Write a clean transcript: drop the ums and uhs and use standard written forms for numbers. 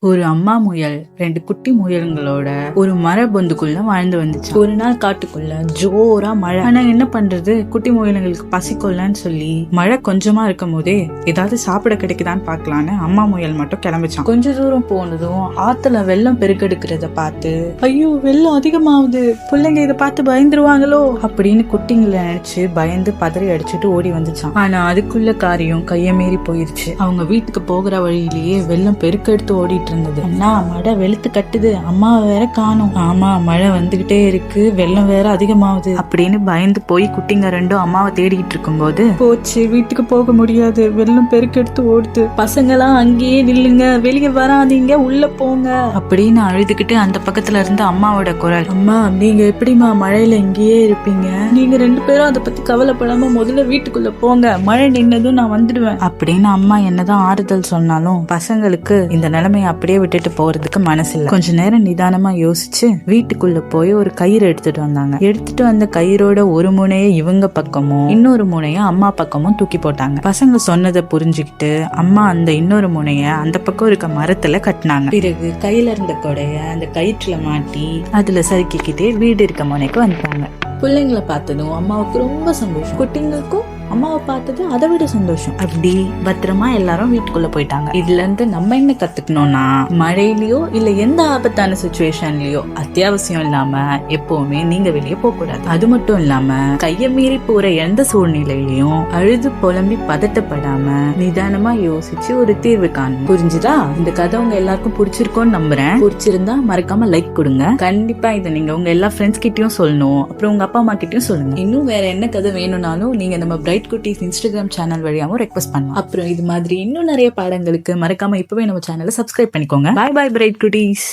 ஒரு அம்மா முயல் 2 குட்டி முயல்களோட ஒரு மரபொந்துக்குள்ள வாழ்ந்து வந்துச்சு. ஒரு நாள் காட்டுக்குள்ள ஜோரா மழை. ஆனா என்ன பண்றது, குட்டி முயல்களுக்கு பசிக்கொள்ளன்னு சொல்லி மழை கொஞ்சமா இருக்கும் போதே ஏதாவது சாப்பிட கிடைக்குதான்னு பாக்கலான்னு அம்மா முயல் மட்டும் கிளம்பிச்சான். கொஞ்ச தூரம் போனதும் ஆத்துல வெள்ளம் பெருக்கெடுக்கிறத பார்த்து, ஐயோ வெள்ளம் அதிகமாகுது, பிள்ளைங்க இதை பார்த்து பயந்துருவாங்களோ அப்படின்னு குட்டிங்களை நினைச்சு பயந்து பதறி அடிச்சுட்டு ஓடி வந்துச்சான். ஆனா அதுக்குள்ள காரியம் கைய மீறி போயிருச்சு. அவங்க வீட்டுக்கு போகிற வழியிலேயே வெள்ளம் பெருக்கெடுத்து ஓடிட்டு இருந்தது. அண்ணா மழை வெளுத்து கட்டுது, அம்மாவை வேற காணும். ஆமா மழை வந்துகிட்டே இருக்கு, வெள்ளம் வேற அதிகமாகுது அப்படின்னு பயந்து போய் குட்டிங்க ரெண்டும் அம்மாவை தேடிட்டு இருக்கும் போது, போச்சு வீட்டுக்கு போக முடியாது, வெள்ளம் பெருக்கெடுத்து ஓடுது, பசங்களாம் அங்கேயே நில்லுங்க, வெளியே வராதீங்க, உள்ள போங்க அப்படின்னு அழுதுகிட்டு அந்த பக்கத்துல இருந்து அம்மாவோட குரல், அம்மா நீங்க எப்படிமா மழையில இங்கேயே இருப்பீங்க, நீங்க 2 பேரும் அதை பத்தி கவலைப்படாம முதல்ல வீட்டுக்குள்ள போங்க, மழை நின்னதும் நான் வந்துடுவேன் அப்படின்னு அம்மா என்னதான் ஆறுதல் சொன்னாலும் பசங்களுக்கு இந்த நிலைமையை அப்படியே விட்டுட்டு போறதுக்கு மனசு இல்ல. கொஞ்ச நேரம் நிதானமா யோசிச்சு வீட்டுக்குள்ள போய் ஒரு கயிறு எடுத்துட்டு வந்தாங்க. எடுத்துட்டு வந்த கயிறோட ஒரு முனைய இவங்க பக்கமும் இன்னொரு முனைய அம்மா பக்கமும் தூக்கி போட்டாங்க. பசங்க சொன்னதை புரிஞ்சுக்கிட்டு அம்மா அந்த இன்னொரு முனைய அந்த பக்கம் இருக்க மரத்துல கட்டினாங்க. பிறகு கையில இருந்த கொடைய அந்த கயிற்றுல மாட்டி அதுல சறுக்கிக்கிட்டே வீடு இருக்க முனைக்கு வந்துட்டாங்க. பிள்ளைங்களை பார்த்ததும் அம்மாவுக்கு ரொம்ப சந்தோஷம், குட்டிங்களுக்கும் அம்மாவை பார்த்தது அதை விட சந்தோஷம். அப்படி பத்திரமா எல்லாரும் வீட்டுக்குள்ள போயிட்டாங்க. இதுல இருந்து நம்ம என்ன கத்துக்கணும்னா, மழையிலயோ இல்ல எந்த ஆபத்தான சிச்சுவேஷன்லயோ அத்தியாவசியம் இல்லாம எப்பவுமே நீங்க வெளியே போக கூடாது. அது மட்டும் இல்லாம கைய மீறி போற எந்த சூழ்நிலையிலயும் அழுது புலம்பி பதட்டப்படாம நிதானமா யோசிச்சு ஒரு தீர்வு காணும். புரிஞ்சுதா? இந்த கதை உங்க எல்லாருக்கும் பிடிச்சிருக்கோன்னு நம்புறேன். பிடிச்சிருந்தா மறக்காம லைக் கொடுங்க. கண்டிப்பா இதை நீங்க உங்க எல்லா ஃப்ரெண்ட்ஸ் கிட்டயும் சொல்லணும், அப்புறம் உங்க அப்பா அம்மா கிட்டயும் சொல்லுங்க. இன்னும் வேற என்ன கதை வேணும்னாலும் நீங்க நம்ம பிரைட் குட்டீஸ் இன்ஸ்டாகிராம் சேனல் வழியாவும் ரெக்வெஸ்ட் பண்ணலாம். அப்புறம் இது மாதிரி இன்னும் நிறைய பாடங்களுக்கு மறக்காம இப்பவே நம்ம சேனலை சப்ஸ்கிரைப் பண்ணிக்கோங்க. பை பை பிரைட் குட்டீஸ்.